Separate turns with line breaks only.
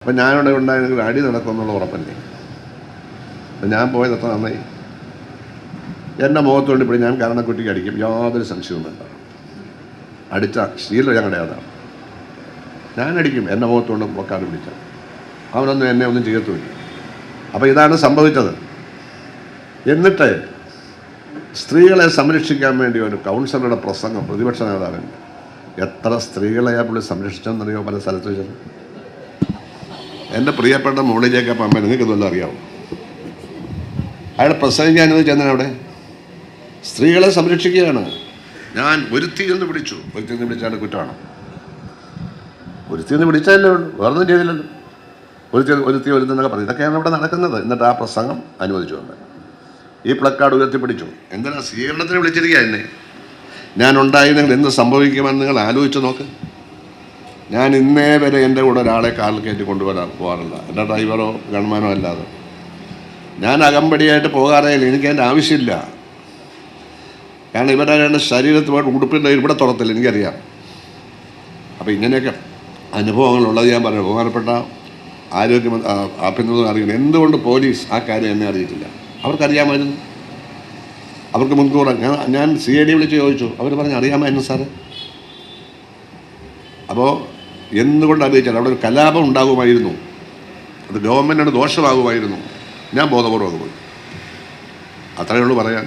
അപ്പം ഞാനിവിടെ ഉണ്ടായിരുന്നെങ്കിൽ അടി നടക്കുമെന്നുള്ള ഉറപ്പല്ലേ. അപ്പം ഞാൻ പോയത് എത്ര നന്നായി. എൻ്റെ മുഖത്തോണ്ട് ഇപ്പോൾ ഞാൻ കാരണക്കുട്ടിക്ക് അടിക്കും, യാതൊരു സംശയവും വേണ്ട. അടിച്ച ശീലം ഞങ്ങളുടെ അതാണ്. ഞാനടിക്കും, എൻ്റെ മുഖത്തോണ്ട് പൊക്കാട് പിടിച്ച അവനൊന്നും എന്നെ ഒന്നും ചെയ്യത്തുമില്ല. അപ്പോൾ ഇതാണ് സംഭവിച്ചത്. എന്നിട്ട് സ്ത്രീകളെ സംരക്ഷിക്കാൻ വേണ്ടി ഒരു കൗൺസിലറുടെ പ്രസംഗം പ്രതിപക്ഷ നേതാവിൻ്റെ, എത്ര സ്ത്രീകളെയാ പുള്ളി സംരക്ഷിച്ചെന്നറിയോ പല സ്ഥലത്ത് വെച്ചത്. എൻ്റെ പ്രിയപ്പെട്ട മുകളിലേക്ക് അപ്പം അമ്മ നിങ്ങൾക്ക് ഇതൊന്നും അറിയാമോ? അയാൾ പ്രസംഗിക്കാൻ അനുവദിച്ചെന്നാൽ അവിടെ സ്ത്രീകളെ സംരക്ഷിക്കുകയാണ്. ഞാൻ ഒരുത്തിന്ന് വിളിച്ചു, ഒരുത്തിന്ന് വിളിച്ചാൽ കുറ്റമാണ്. ഒരുത്തിന്ന് വിളിച്ചതല്ലേ ഉള്ളൂ, വേറൊന്നും ചെയ്തില്ലല്ലോ. ഒരുത്തിന്നൊക്കെ പറഞ്ഞു. ഇതൊക്കെയാണ് ഇവിടെ നടക്കുന്നത്. എന്നിട്ട് ആ പ്രസംഗം അനുവദിച്ചുകൊണ്ട് ഈ പ്ലക്കാർഡ് ഉയർത്തിപ്പിടിച്ചു. എന്തിനാ സ്വീകരണത്തിന് വിളിച്ചിരിക്കുക എന്നെ? ഞാൻ ഉണ്ടായിരുന്നെങ്കിൽ എന്ത് സംഭവിക്കുമെന്ന് നിങ്ങൾ ആലോചിച്ച് നോക്ക്. ഞാൻ ഇന്നേ വരെ എൻ്റെ കൂടെ ഒരാളെ കാറിൽ കയറ്റി പോകാറില്ല, എൻ്റെ ഡ്രൈവറോ ഗൺമാനോ അല്ലാതെ. ഞാൻ അകമ്പടിയായിട്ട് പോകാറേ ഇല്ല, എനിക്ക് അതിൻ്റെ ആവശ്യമില്ല. കാരണം ഇവരുടെ ശരീരത്തിൽ പോയിട്ട് ഉടുപ്പിൻ്റെ ഇവിടെ തുറത്തില്ല, എനിക്കറിയാം. അപ്പോൾ ഇങ്ങനെയൊക്കെ അനുഭവങ്ങളുള്ളത് ഞാൻ പറഞ്ഞു. ബഹുമാനപ്പെട്ട ആഭ്യന്തര അറിയണം എന്തുകൊണ്ട് പോലീസ് ആ കാര്യം എന്നെ അറിയിട്ടില്ല. അവർക്കറിയാമായിരുന്നു, അവർക്ക് മുൻകൂർ. ഞാൻ CID വിളിച്ച് ചോദിച്ചു, അവർ പറഞ്ഞ് അറിയാമായിരുന്നു സാറ്. അപ്പോൾ എന്തുകൊണ്ട് അറിയിച്ചാൽ അവിടെ ഒരു കലാപം ഉണ്ടാകുമായിരുന്നു, അത് ഗവൺമെൻറ്റിന് ദോഷമാകുമായിരുന്നു. ഞാൻ ബോധപൂർവ്വം പോയി, അത്രയേ ഉള്ളൂ പറയാൻ.